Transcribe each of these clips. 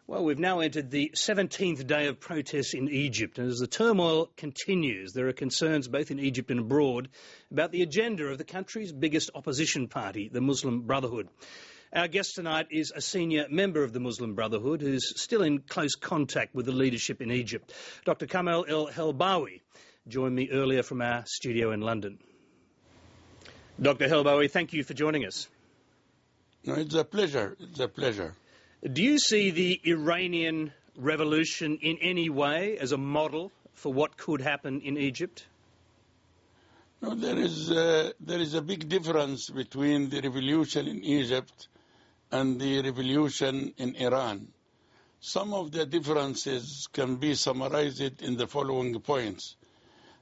Well, we've now entered the 17th day of protests in Egypt, and as the turmoil continues, there are concerns both in Egypt and abroad about the agenda of the country's biggest opposition party, the Muslim Brotherhood. Our guest tonight is a senior member of the Muslim Brotherhood who's still in close contact with the leadership in Egypt. Dr. Kamal El-Helbawi joined me earlier from our studio in London. Dr. El-Helbawi, thank you for joining us. No, it's a pleasure. It's a pleasure. Do you see the Iranian revolution in any way as a model for what could happen in Egypt? No, there is a big difference between the revolution in Egypt and the revolution in Iran. Some of the differences can be summarized in the following points.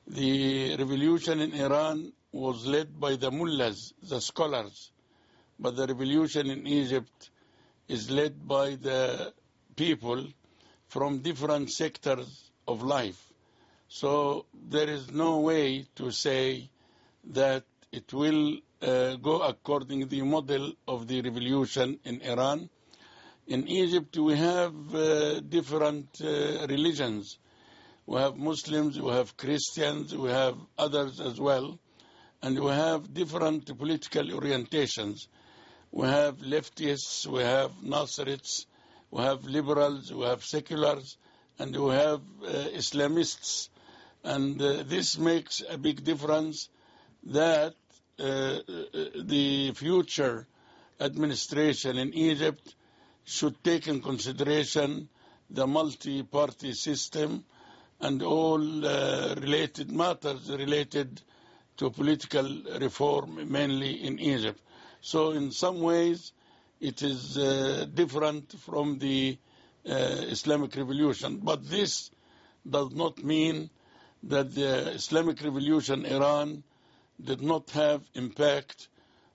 The revolution in Iran was led by the mullahs, the scholars, but the revolution in Egypt is led by the people from different sectors of life. So there is no way to say that it will go according to the model of the revolution in Iran. In Egypt we have different religions. We have Muslims, we have Christians, we have others as well, and we have different political orientations. We have leftists, we have Nasrids, we have liberals, we have seculars, and we have Islamists. And this makes a big difference that the future administration in Egypt should take in consideration the multi-party system and all related matters related to political reform, mainly in Egypt. So in some ways it is different from the Islamic revolution. But this does not mean that the Islamic revolution in Iran did not have impact,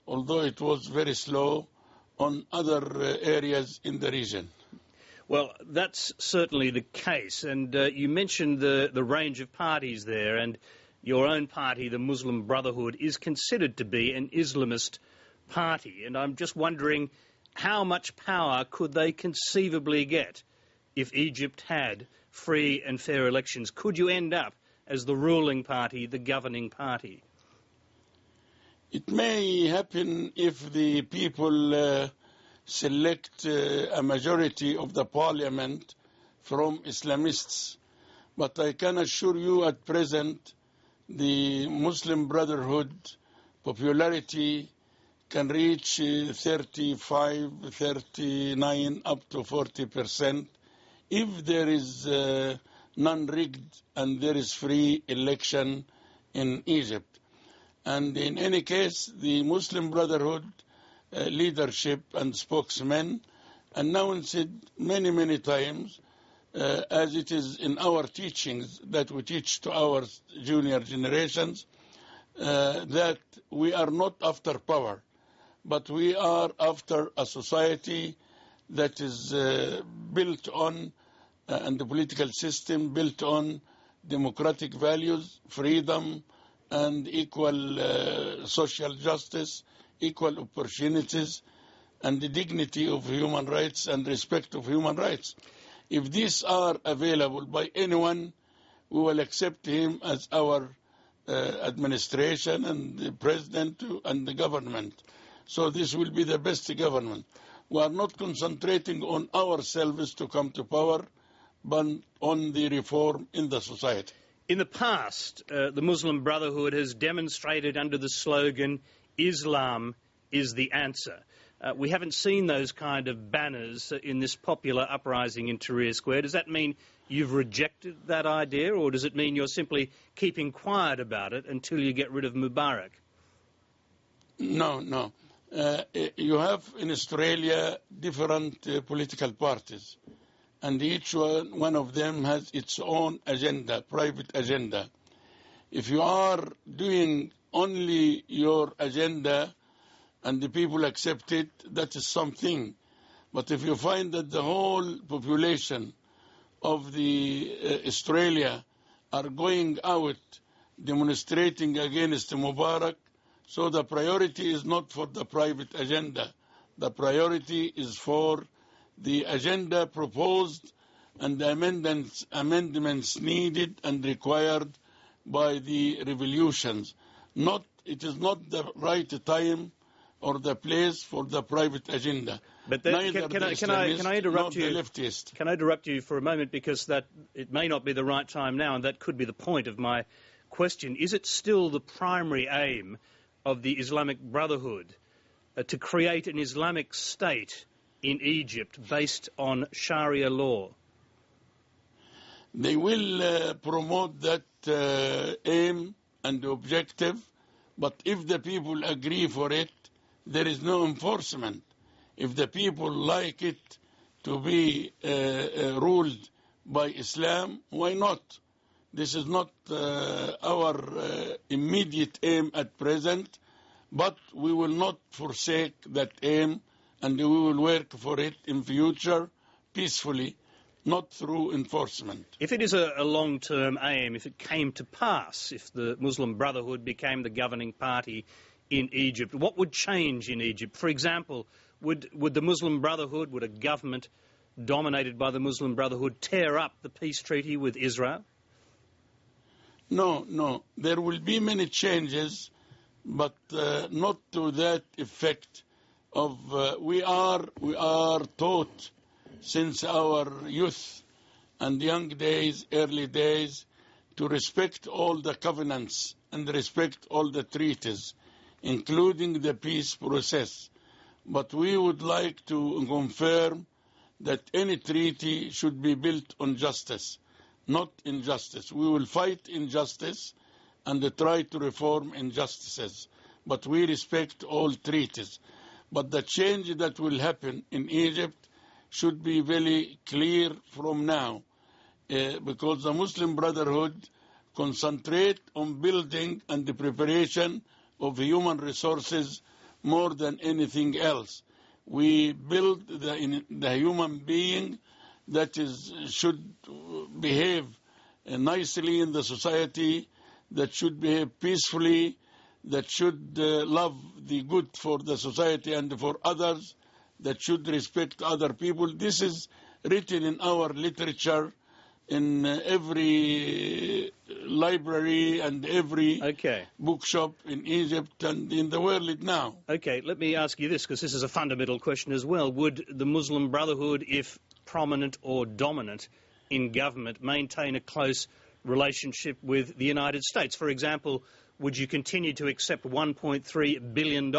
although it was very slow, on other areas in the region. Well, that's certainly the case. And you mentioned the range of parties there, and your own party, the Muslim Brotherhood, is considered to be an Islamist party, and I'm just wondering how much power could they conceivably get if Egypt had free and fair elections? Could you end up as the ruling party, the governing party? It may happen if the people select a majority of the parliament from Islamists, but I can assure you at present the Muslim Brotherhood popularity can reach 35, 39, up to 40% if there is non-rigged and there is free election in Egypt. And in any case, the Muslim Brotherhood leadership and spokesmen announced many, many times, as it is in our teachings that we teach to our junior generations, that we are not after power, but we are after a society that is built on, and the political system built on democratic values, freedom, and equal social justice, equal opportunities, and the dignity of human rights and respect of human rights. If these are available by anyone, we will accept him as our administration and the president and the government. So this will be the best government. We are not concentrating on ourselves to come to power, but on the reform in the society. In the past, the Muslim Brotherhood has demonstrated under the slogan, Islam is the answer. We haven't seen those kind of banners in this popular uprising in Tahrir Square. Does that mean you've rejected that idea, or does it mean you're simply keeping quiet about it until you get rid of Mubarak? No. You have in Australia different political parties, and each one of them has its own agenda, private agenda. If you are doing only your agenda and the people accept it, that is something. But if you find that the whole population of the Australia are going out demonstrating against Mubarak, so the priority is not for the private agenda. The priority is for the agenda proposed and the amendments needed and required by the revolutions. It is not the right time or the place for the private agenda. But then, can I interrupt you? The leftist. Can I interrupt you for a moment, because that it may not be the right time now, and that could be the point of my question. Is it still the primary aim of the Islamic Brotherhood to create an Islamic state in Egypt based on Sharia law? They will promote that aim and objective, but if the people agree for it, there is no enforcement. If the people like it to be ruled by Islam, why not? This is not our immediate aim at present, but we will not forsake that aim, and we will work for it in future peacefully, not through enforcement. If it is a long-term aim, if it came to pass, if the Muslim Brotherhood became the governing party in Egypt, what would change in Egypt? For example, would the Muslim Brotherhood, would a government dominated by the Muslim Brotherhood tear up the peace treaty with Israel? No. There will be many changes, but not to that effect. We are taught since our youth and young days, early days, to respect all the covenants and respect all the treaties, including the peace process. But we would like to confirm that any treaty should be built on justice, not injustice. We will fight injustice and try to reform injustices, but we respect all treaties. But the change that will happen in Egypt should be very clear from now, because the Muslim Brotherhood concentrate on building and the preparation of human resources more than anything else. We build the human being that should behave nicely in the society, that should behave peacefully, that should love the good for the society and for others, that should respect other people. This is written in our literature, in every library and every bookshop in Egypt and in the world now. Okay, let me ask you this, because this is a fundamental question as well. Would the Muslim Brotherhood, if prominent or dominant in government, maintain a close relationship with the United States? For example, would you continue to accept $1.3 billion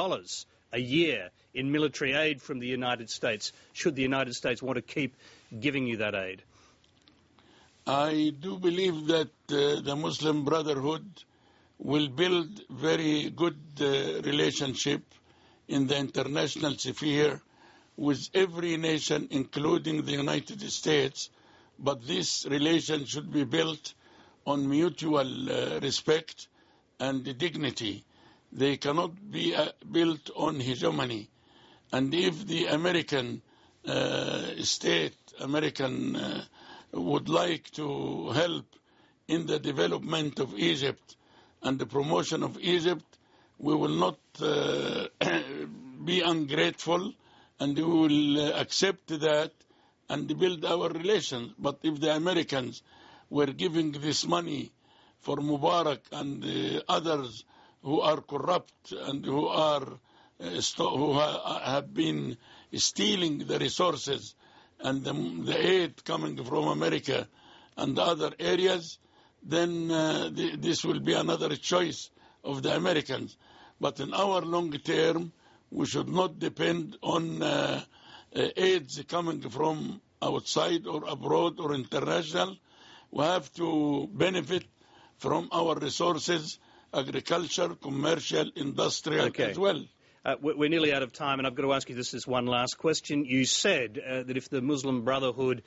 a year in military aid from the United States, should the United States want to keep giving you that aid? I do believe that the Muslim Brotherhood will build very good relationship in the international sphere with every nation, including the United States, but this relation should be built on mutual respect and dignity. They cannot be built on hegemony. And if the American would like to help in the development of Egypt and the promotion of Egypt, we will not be ungrateful, and we will accept that and build our relations. But if the Americans were giving this money for Mubarak and others who are corrupt and who have been stealing the resources and the aid coming from America and other areas, then this will be another choice of the Americans. But in our long term, we should not depend on aids coming from outside or abroad or international. We have to benefit from our resources, agriculture, commercial, industrial as well. We're nearly out of time, and I've got to ask you this one last question. You said that if the Muslim Brotherhood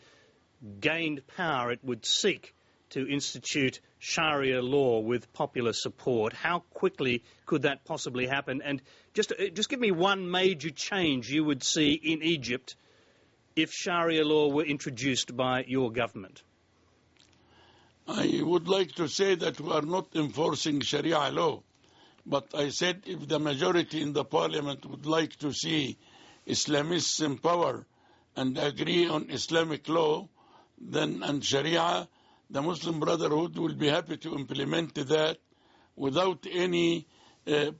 gained power, it would seek to institute Sharia law with popular support. How quickly could that possibly happen? And just give me one major change you would see in Egypt if Sharia law were introduced by your government. I would like to say that we are not enforcing Sharia law. But I said if the majority in the parliament would like to see Islamists in power and agree on Islamic law then and Sharia, the Muslim Brotherhood will be happy to implement that without any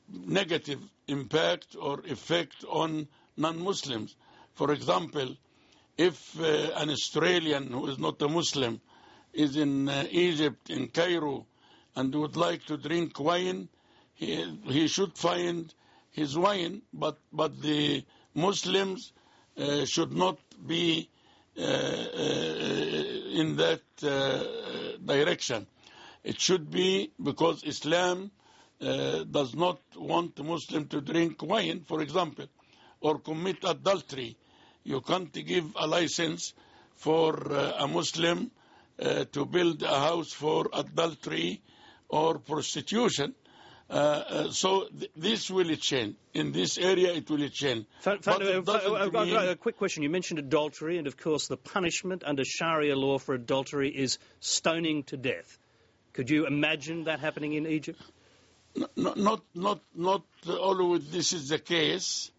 negative impact or effect on non-Muslims. For example, if an Australian who is not a Muslim is in Egypt, in Cairo, and would like to drink wine, he should find his wine, but the Muslims should not be in that direction. It should be because Islam does not want a Muslim to drink wine, for example, or commit adultery. You can't give a license for a Muslim to build a house for adultery or prostitution. So this will change. In this area, it will change. A quick question. You mentioned adultery, and of course the punishment under Sharia law for adultery is stoning to death. Could you imagine that happening in Egypt? Not always this is the case.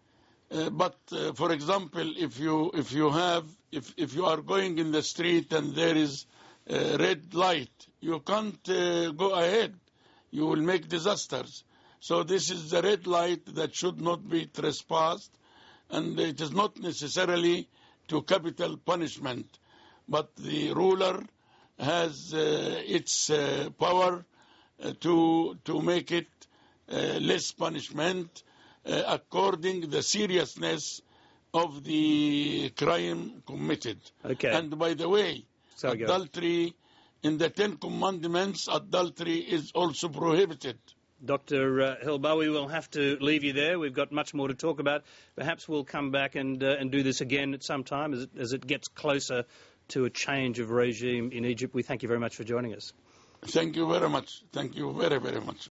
But for example, if you are going in the street and there is a red light, you can't go ahead. You will make disasters. So this is the red light that should not be trespassed, and it is not necessarily to capital punishment, but the ruler has its power to make it less punishment according to the seriousness of the crime committed. Okay. And by the way, adultery, in the 10 Commandments, adultery is also prohibited. Dr. El-Helbawi, we'll have to leave you there. We've got much more to talk about. Perhaps we'll come back and do this again at some time as it gets closer to a change of regime in Egypt. We thank you very much for joining us. Thank you very much. Thank you very, very much.